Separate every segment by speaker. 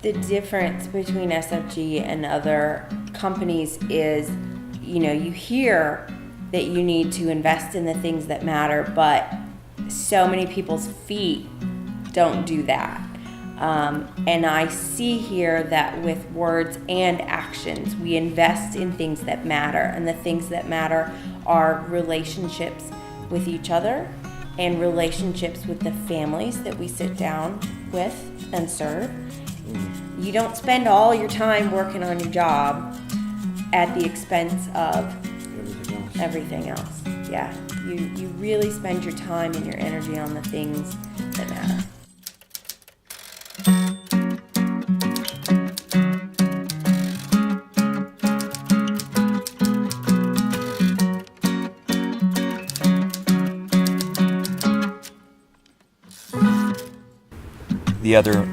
Speaker 1: the difference between SFG and other companies is, you hear that you need to invest in the things that matter, but so many people's feet don't do that. And I see here that with words and actions, we invest in things that matter. And the things that matter are relationships with each other and relationships with the families that we sit down with and serve. You don't spend all your time working on your job at the expense of everything else. Yeah, you really spend your time and your energy on the things that matter.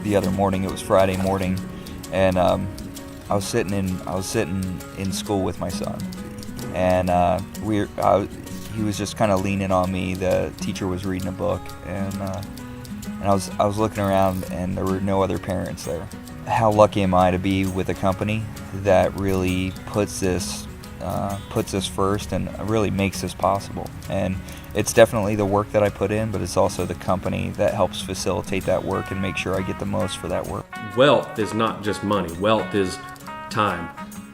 Speaker 2: The other morning, it was Friday morning, and I was sitting in school with my son, and he was just kind of leaning on me. The teacher was reading a book, and I was looking around, and there were no other parents there. How lucky am I to be with a company that really puts this first and really makes this possible? And it's definitely the work that I put in, but it's also the company that helps facilitate that work and make sure I get the most for that work.
Speaker 3: Wealth is not just money. Wealth is time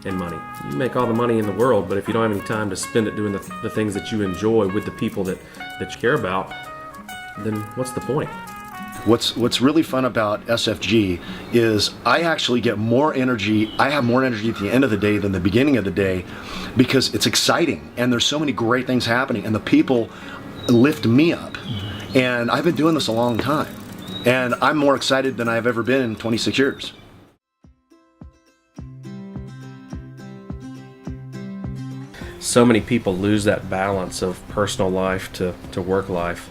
Speaker 3: and money. You make all the money in the world, but if you don't have any time to spend it doing the things that you enjoy with the people that you care about, then what's the point?
Speaker 4: What's really fun about SFG is I actually get more energy. I have more energy at the end of the day than the beginning of the day, because it's exciting and there's so many great things happening and the people lift me up. And I've been doing this a long time, and I'm more excited than I've ever been in 26 years.
Speaker 3: So many people lose that balance of personal life to work life.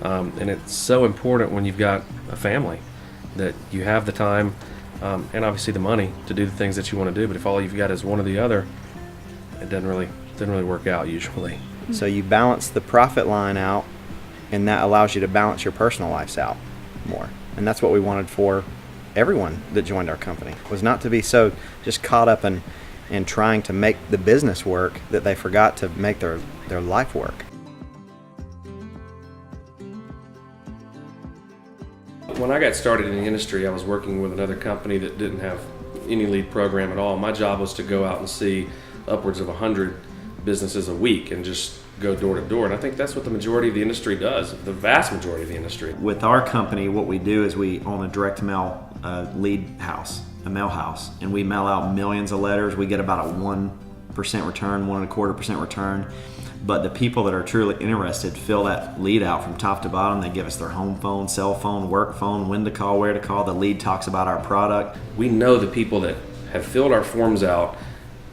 Speaker 3: And it's so important when you've got a family that you have the time and obviously the money to do the things that you want to do. But if all you've got is one or the other, it doesn't really work out usually.
Speaker 5: So you balance the profit line out, and that allows you to balance your personal lives out more. And that's what we wanted for everyone that joined our company, was not to be so just caught up in trying to make the business work that they forgot to make their life work.
Speaker 3: When I got started in the industry, I was working with another company that didn't have any lead program at all. My job was to go out and see upwards of 100 businesses a week and just go door to door. And I think that's what the majority of the industry does, the vast majority of the industry.
Speaker 6: With our company, what we do is we own a direct mail lead house, a mail house, and we mail out millions of letters. We get about a 1% return, 1.25% return. But the people that are truly interested fill that lead out from top to bottom. They give us their home phone, cell phone, work phone, when to call, where to call. The lead talks about our product.
Speaker 3: We know the people that have filled our forms out,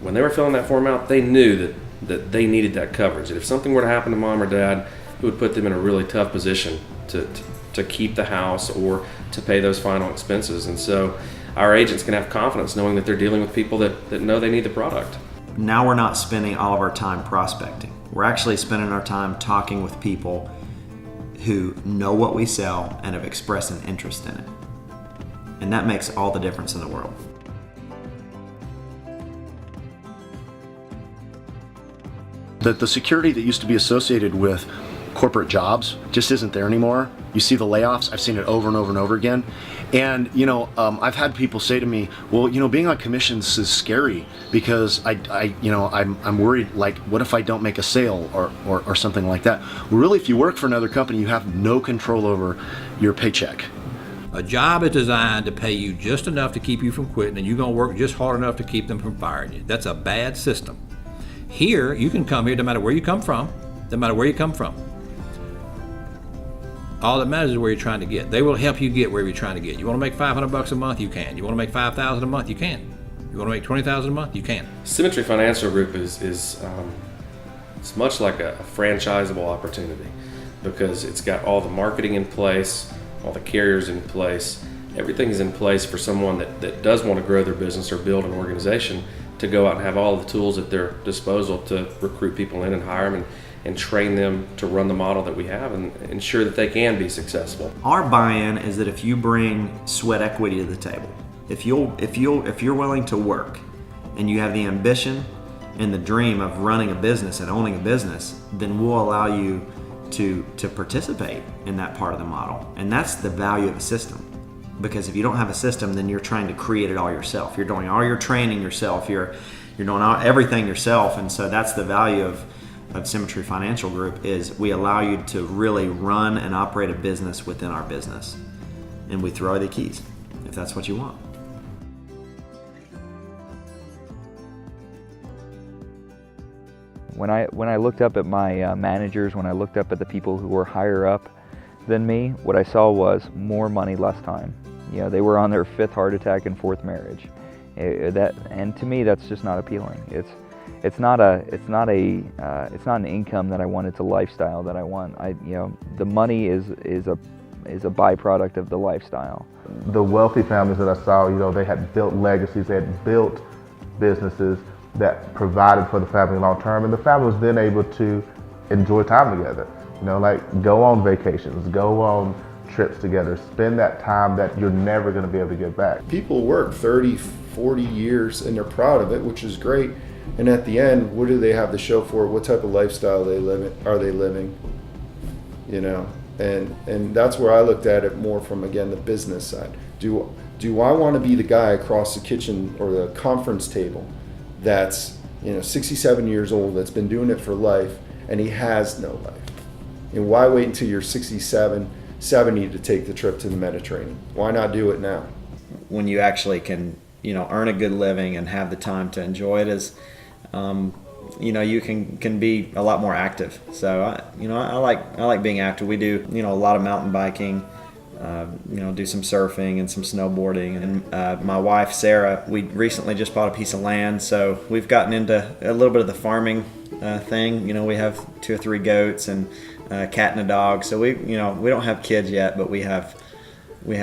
Speaker 3: when they were filling that form out, they knew that they needed that coverage. That if something were to happen to mom or dad, it would put them in a really tough position to keep the house or to pay those final expenses. And so our agents can have confidence knowing that they're dealing with people that know they need the product.
Speaker 6: Now we're not spending all of our time prospecting. We're actually spending our time talking with people who know what we sell and have expressed an interest in it. And that makes all the difference in the world.
Speaker 4: The security that used to be associated with corporate jobs just isn't there anymore. You see the layoffs. I've seen it over and over and over again. And I've had people say to me, well, being on commissions is scary because I'm worried, like, what if I don't make a sale or something like that? Well, really, if you work for another company, you have no control over your paycheck.
Speaker 7: A job is designed to pay you just enough to keep you from quitting, and you're going to work just hard enough to keep them from firing you. That's a bad system. Here, you can come here no matter where you come from, no matter where you come from. All that matters is where you're trying to get. They will help you get where you're trying to get. You want to make $500 a month, you can. You want to make $5,000 a month, you can. You want to make $20,000 a month, you can.
Speaker 3: Symmetry Financial Group is it's much like a franchisable opportunity because it's got all the marketing in place, all the carriers in place. Everything is in place for someone that does want to grow their business or build an organization to go out and have all the tools at their disposal to recruit people in and hire them and train them to run the model that we have and ensure that they can be successful.
Speaker 6: Our buy-in is that if you bring sweat equity to the table, If you're willing to work and you have the ambition and the dream of running a business and owning a business, then we'll allow you to participate in that part of the model. And that's the value of a system. Because if you don't have a system, then you're trying to create it all yourself. You're doing all your training yourself. You're doing everything yourself. And so that's the value of Symmetry Financial Group, is we allow you to really run and operate a business within our business. And we throw you the keys if that's what you want.
Speaker 2: When I looked up at my managers, when I looked up at the people who were higher up than me, what I saw was more money, less time. You know, they were on their 5th heart attack and 4th marriage. And to me, that's just not appealing. It's not an income that I want. It's a lifestyle that I want. The money is a byproduct of the lifestyle.
Speaker 8: The wealthy families that I saw, they had built legacies, they had built businesses that provided for the family long term, and the family was then able to enjoy time together. Like go on vacations, go on trips together, spend that time that you're never going to be able to get back.
Speaker 9: People work 30, 40 years and they're proud of it, which is great. And at the end, what do they have to show for it? What type of lifestyle are they living? And that's where I looked at it more from, again, the business side. Do I want to be the guy across the kitchen or the conference table that's 67 years old, that's been doing it for life, and he has no life? And why wait until you're 67, 70 to take the trip to the Mediterranean? Why not do it now?
Speaker 6: When you actually can, earn a good living and have the time to enjoy it, is, you can be a lot more active. So I like being active. We do a lot of mountain biking, do some surfing and some snowboarding. And my wife Sarah, we recently just bought a piece of land, so we've gotten into a little bit of the farming thing. We have 2 or 3 goats and a cat and a dog. So we don't have kids yet, but we have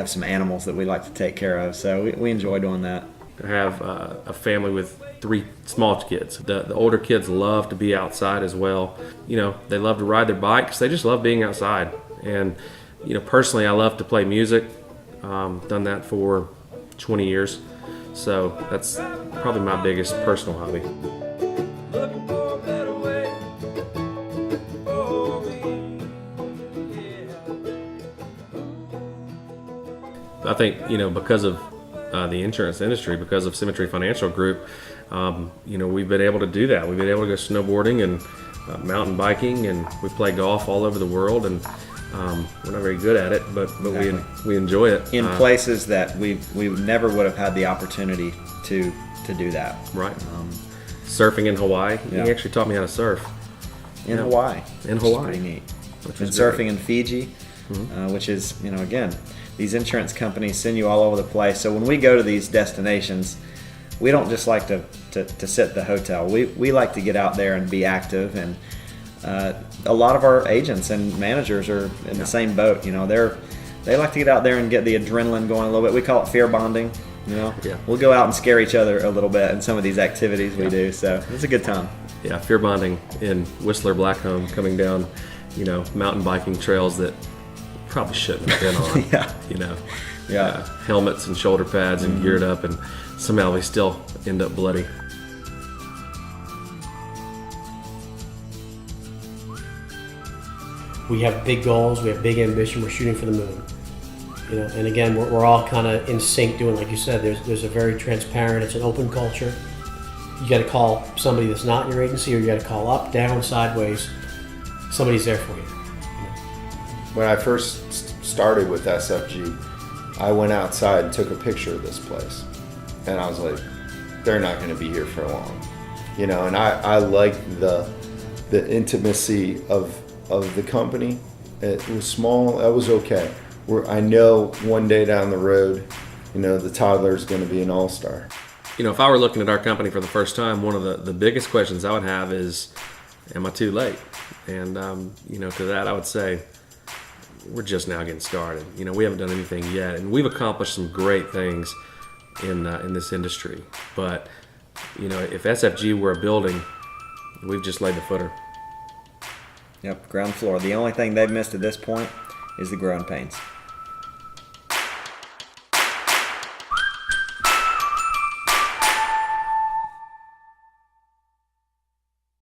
Speaker 6: some animals that we like to take care of. So we enjoy doing that.
Speaker 3: I have a family with 3 small kids. The older kids love to be outside as well. They love to ride their bikes. They just love being outside. And personally, I love to play music. Done that for 20 years. So that's probably my biggest personal hobby. I think, because of the insurance industry, because of Symmetry Financial Group, we've been able to do that. We've been able to go snowboarding and mountain biking, and we play golf all over the world, and we're not very good at it, but exactly. we enjoy it.
Speaker 6: In places that we never would have had the opportunity to do that.
Speaker 3: Right. Surfing in Hawaii.
Speaker 6: Yeah.
Speaker 3: He actually taught me how to surf.
Speaker 6: In Hawaii.
Speaker 3: In Hawaii.
Speaker 6: Pretty neat.
Speaker 3: And
Speaker 6: surfing in Fiji, which is, again, these insurance companies send you all over the place. So when we go to these destinations, we don't just like to sit at the hotel. We like to get out there and be active. And a lot of our agents and managers are in the same boat. They like to get out there and get the adrenaline going a little bit. We call it fear bonding. We'll go out and scare each other a little bit in some of these activities we do. So it's a good time.
Speaker 3: Yeah, fear bonding in Whistler Blackcomb, coming down, mountain biking trails that probably shouldn't have been on. Helmets and shoulder pads and geared up, and somehow we still end up bloody.
Speaker 10: We have big goals, we have big ambition, we're shooting for the moon. And again, we're all kind of in sync doing, like you said, there's a very transparent, it's an open culture. You got to call somebody that's not in your agency, or you got to call up, down, sideways. Somebody's there for you.
Speaker 9: When I first started with SFG, I went outside and took a picture of this place. And I was like, they're not going to be here for long. And I like the intimacy of the company. It was small, that was okay. I know one day down the road, the toddler's going to be an all-star.
Speaker 3: If I were looking at our company for the first time, one of the biggest questions I would have is, am I too late? And, to that I would say, we're just now getting started. We haven't done anything yet, and we've accomplished some great things in this industry. But, if SFG were a building, we've just laid the footer.
Speaker 6: Yep, ground floor. The only thing they've missed at this point is the growing pains.